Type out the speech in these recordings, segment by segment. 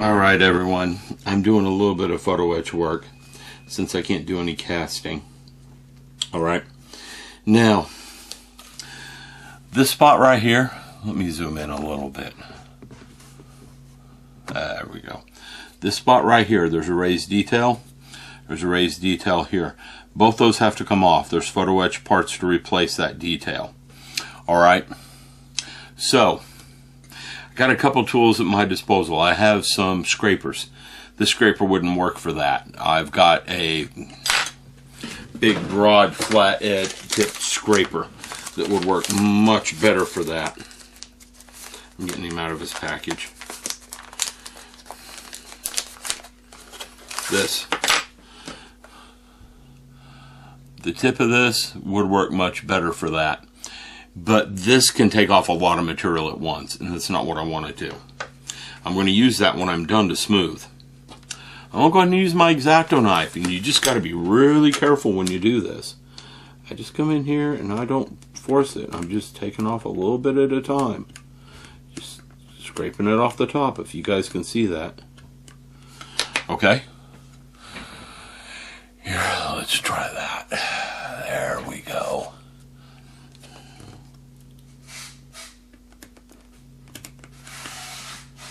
Alright everyone, I'm doing a little bit of photo etch work since I can't do any casting. Alright, now this spot right here, let me zoom in a little bit. There we go. This spot right here, there's a raised detail. There's a raised detail here. Both those have to come off. There's photo etch parts to replace that detail. Alright, so got a couple tools at my disposal. I have some scrapers. This scraper wouldn't work for that. I've got a big, broad, flat edge tipped scraper that would work much better for that. I'm getting him out of his package. This. The tip of this would work much better for that. But this can take off a lot of material at once, and that's not what I want to do. I'm going to use that when I'm done to smooth. I'm going to use my X-Acto knife, and you just got to be really careful when you do this. I just come in here and I don't force it. I'm just taking off a little bit at a time. Just scraping it off the top, if you guys can see that. Okay. Here, let's try that. There we go.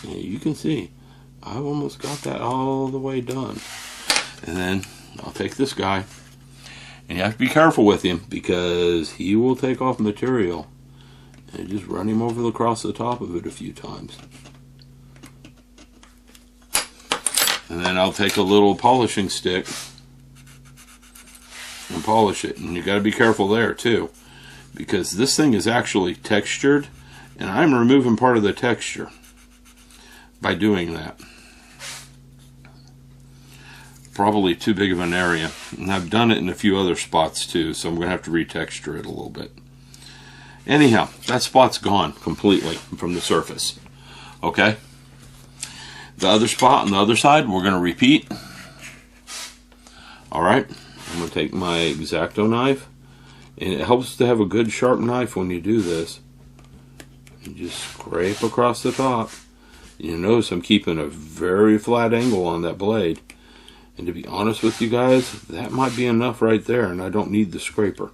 Yeah, you can see I've almost got that all the way done. And then I'll take this guy, and you have to be careful with him because he will take off material, and just run him over across the top of it a few times. And then I'll take a little polishing stick and polish it. And you got to be careful there too, because this thing is actually textured, and I'm removing part of the texture by doing that. Probably too big of an area, and I've done it in a few other spots too, so I'm going to have to retexture it a little bit. Anyhow, that spot's gone completely from the surface. Okay, the other spot on the other side we're going to repeat. Alright, I'm going to take my X-Acto knife, and it helps to have a good sharp knife when you do this, and just scrape across the top. You notice I'm keeping a very flat angle on that blade. And to be honest with you guys, that might be enough right there, and I don't need the scraper.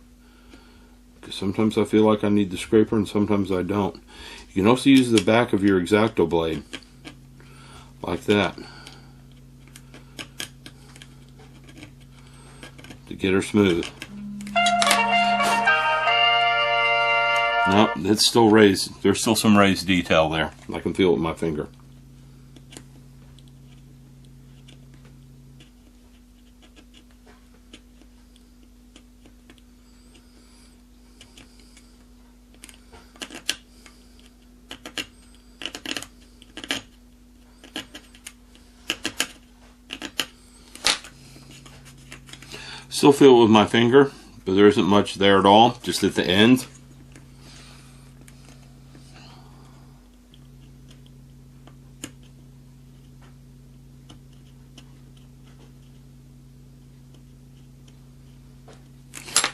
Because sometimes I feel like I need the scraper and sometimes I don't. You can also use the back of your X-Acto blade. Like that. To get her smooth. No, it's still raised. There's still some raised detail there. I can feel it with my finger. Still feel it with my finger, but there isn't much there at all, just at the end.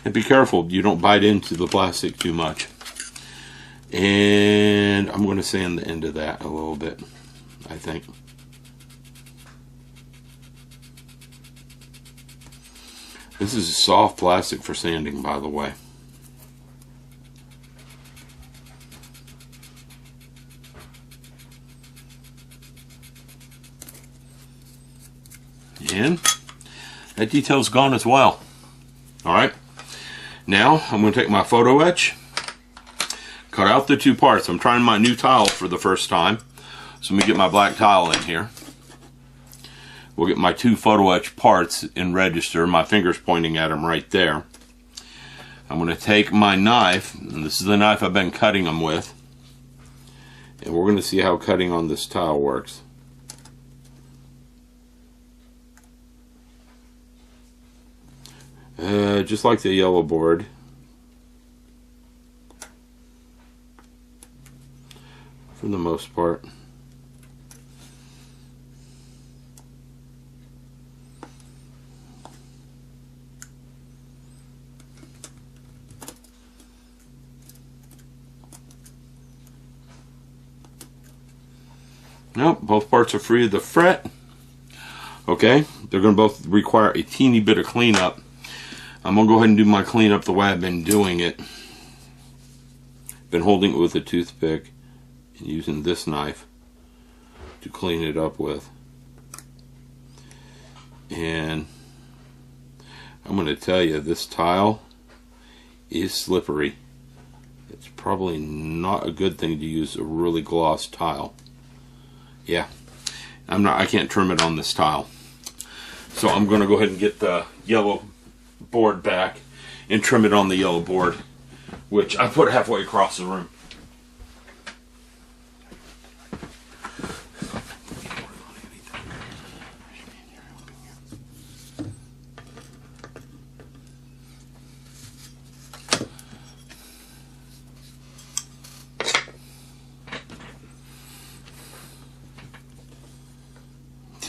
And be careful you don't bite into the plastic too much. And I'm going to sand the end of that a little bit, I think. This is soft plastic for sanding, by the way. And that detail's gone as well. Alright. Now I'm going to take my photo etch, cut out the two parts. I'm trying my new tile for the first time. So let me get my black tile in here. We'll get my two photo etch parts in register. My finger's pointing at them right there. I'm going to take my knife, and this is the knife I've been cutting them with, and we're going to see how cutting on this tile works. Just like the yellow board. For the most part. Nope, both parts are free of the fret. Okay, they're going to both require a teeny bit of cleanup. I'm going to go ahead and do my cleanup the way I've been doing it. Been holding it with a toothpick and using this knife to clean it up with. And I'm going to tell you, this tile is slippery. It's probably not a good thing to use a really gloss tile. Yeah, I can't trim it on this tile. So I'm going to go ahead and get the yellow board back and trim it on the yellow board, which I put halfway across the room.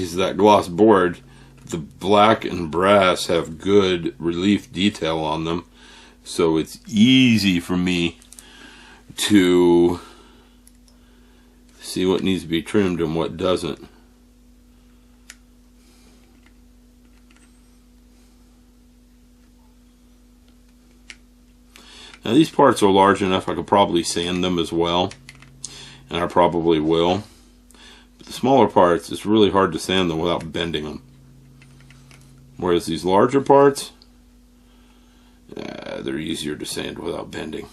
Is that gloss board, the black and brass have good relief detail on them, so it's easy for me to see what needs to be trimmed and what doesn't. Now these parts are large enough I could probably sand them as well, and I probably will. The smaller parts, it's really hard to sand them without bending them. Whereas these larger parts, they're easier to sand without bending.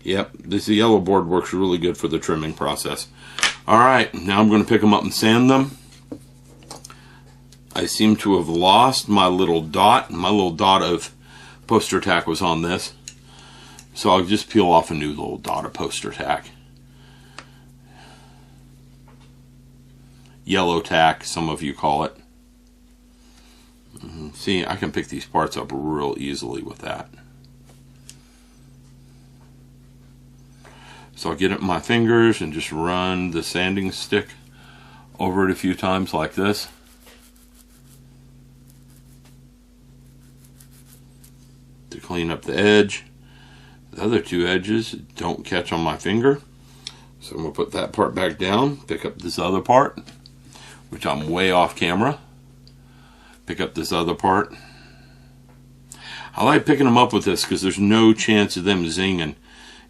Yep, this yellow board works really good for the trimming process. Alright, now I'm going to pick them up and sand them. I seem to have lost my little dot. My little dot of poster tack was on this. So I'll just peel off a new little dot of poster tack. Yellow tack, some of you call it. See, I can pick these parts up real easily with that. So I'll get it in my fingers and just run the sanding stick over it a few times like this. To clean up the edge. The other two edges don't catch on my finger. So I'm going to put that part back down, pick up this other part, which I'm way off camera. Pick up this other part. I like picking them up with this because there's no chance of them zinging.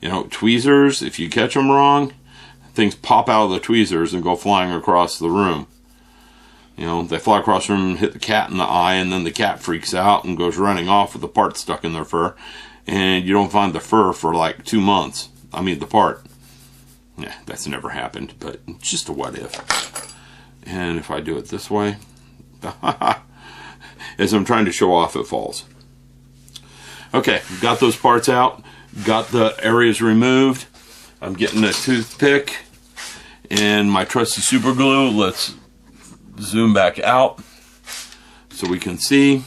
You know, tweezers, if you catch them wrong, things pop out of the tweezers and go flying across the room. You know, they fly across the room and hit the cat in the eye, and then the cat freaks out and goes running off with the part stuck in their fur. And you don't find the fur for like 2 months. I mean, the part. Yeah, that's never happened, but it's just a what if. And if I do it this way, as I'm trying to show off, it falls. Okay, got those parts out, got the areas removed. I'm getting a toothpick and my trusty super glue. Let's zoom back out so we can see.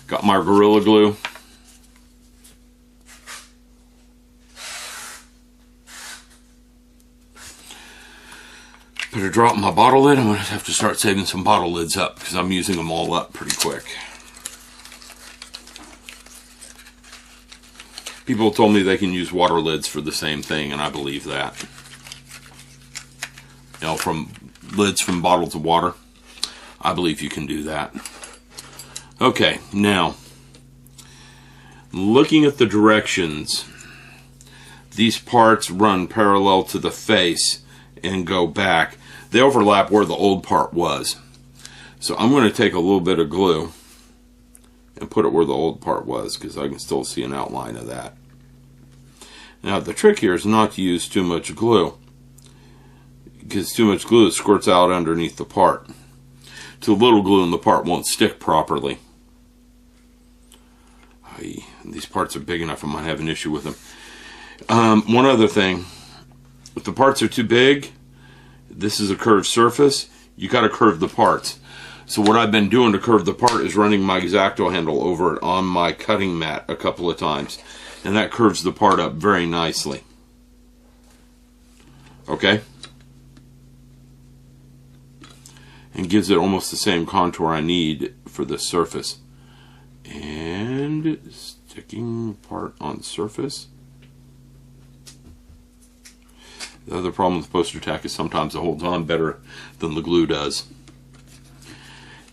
Got my Gorilla Glue. Put a drop in my bottle lid. I'm going to have to start saving some bottle lids up because I'm using them all up pretty quick. People told me they can use water lids for the same thing, and I believe that. You know, from lids from bottles of water. I believe you can do that. Okay, now, looking at the directions, these parts run parallel to the face and go back. They overlap where the old part was. So I'm going to take a little bit of glue and put it where the old part was because I can still see an outline of that. Now the trick here is not to use too much glue because too much glue squirts out underneath the part. Too little glue in the part won't stick properly. These parts are big enough I might have an issue with them. One other thing, if the parts are too big, this is a curved surface, you got to curve the parts. So what I've been doing to curve the part is running my X-Acto handle over it on my cutting mat a couple of times, and that curves the part up very nicely. Okay? And gives it almost the same contour I need for this surface. And sticking part on surface. The other problem with poster tack is sometimes it holds on better than the glue does.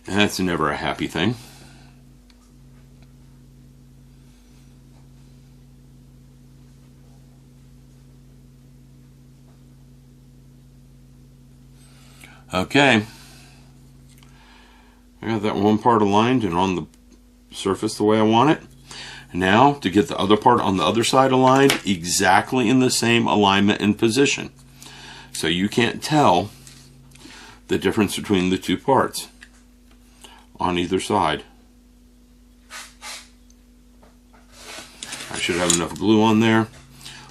And that's never a happy thing. Okay. I got that one part aligned and on the surface the way I want it. Now, to get the other part on the other side aligned exactly in the same alignment and position. So you can't tell the difference between the two parts on either side. I should have enough glue on there.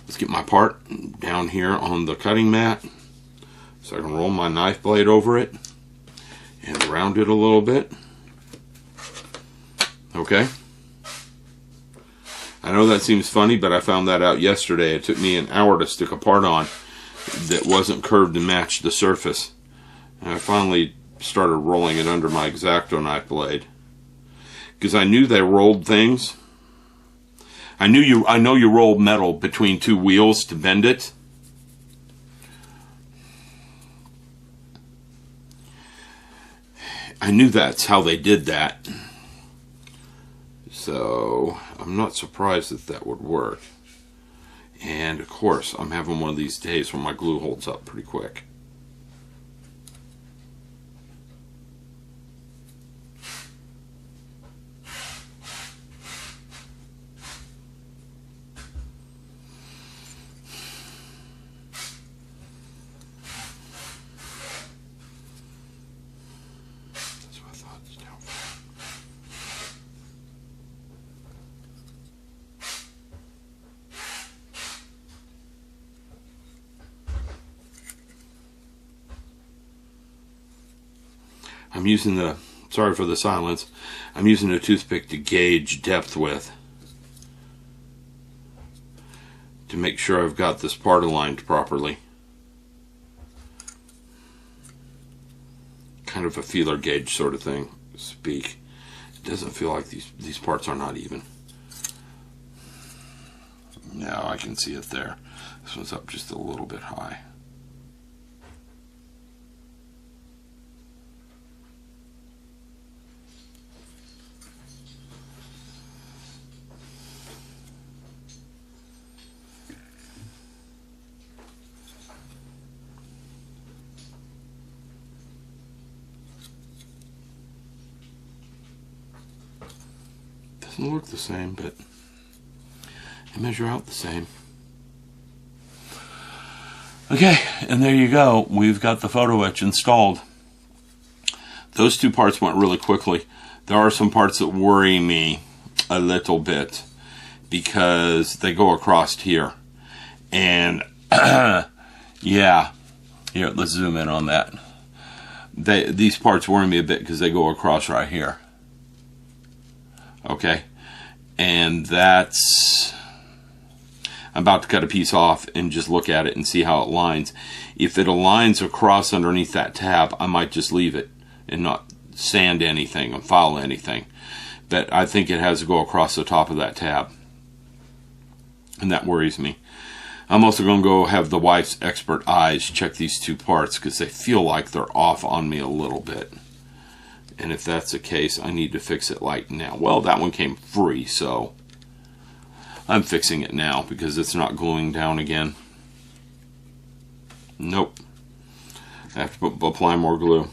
Let's get my part down here on the cutting mat so I can roll my knife blade over it and round it a little bit. Okay. I know that seems funny, but I found that out yesterday. It took me an hour to stick a part on that wasn't curved and matched the surface. And I finally started rolling it under my X-Acto knife blade. Because I knew they rolled things. I know you roll metal between two wheels to bend it. I knew that's how they did that. So I'm not surprised that that would work. And of course, I'm having one of these days where my glue holds up pretty quick. I'm using the, sorry for the silence, I'm using a toothpick to gauge depth with, to make sure I've got this part aligned properly. Kind of a feeler gauge sort of thing, speak. It doesn't feel like these parts are not even. Now I can see it there. This one's up just a little bit high. Doesn't look the same, but they measure out the same. Okay, and there you go. We've got the photo etch installed. Those two parts went really quickly. There are some parts that worry me a little bit because they go across here. And yeah, here, let's zoom in on that. These parts worry me a bit because they go across right here. Okay, and that's, I'm about to cut a piece off and just look at it and see how it lines. If it aligns across underneath that tab, I might just leave it and not sand anything and file anything. But I think it has to go across the top of that tab, and that worries me. I'm also going to go have the wife's expert eyes check these two parts because they feel like they're off on me a little bit. And if that's the case, I need to fix it like now. Well, that one came free, so I'm fixing it now because it's not gluing down again. Nope. I have to apply more glue.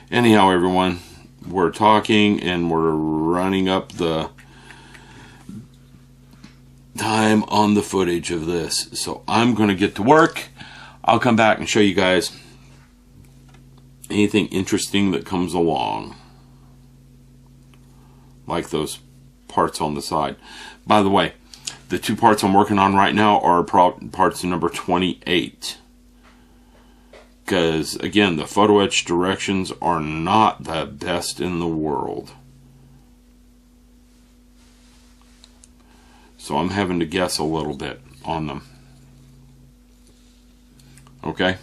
Anyhow, everyone, we're talking and we're running up the time on the footage of this. So I'm going to get to work. I'll come back and show you guys anything interesting that comes along. Like those parts on the side. By the way, the two parts I'm working on right now are parts number 28. Because, again, the photo etch directions are not the best in the world. So I'm having to guess a little bit on them. Okay?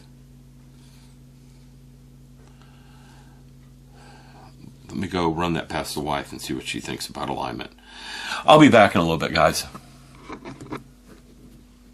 Let me go run that past the wife and see what she thinks about alignment. I'll be back in a little bit, guys.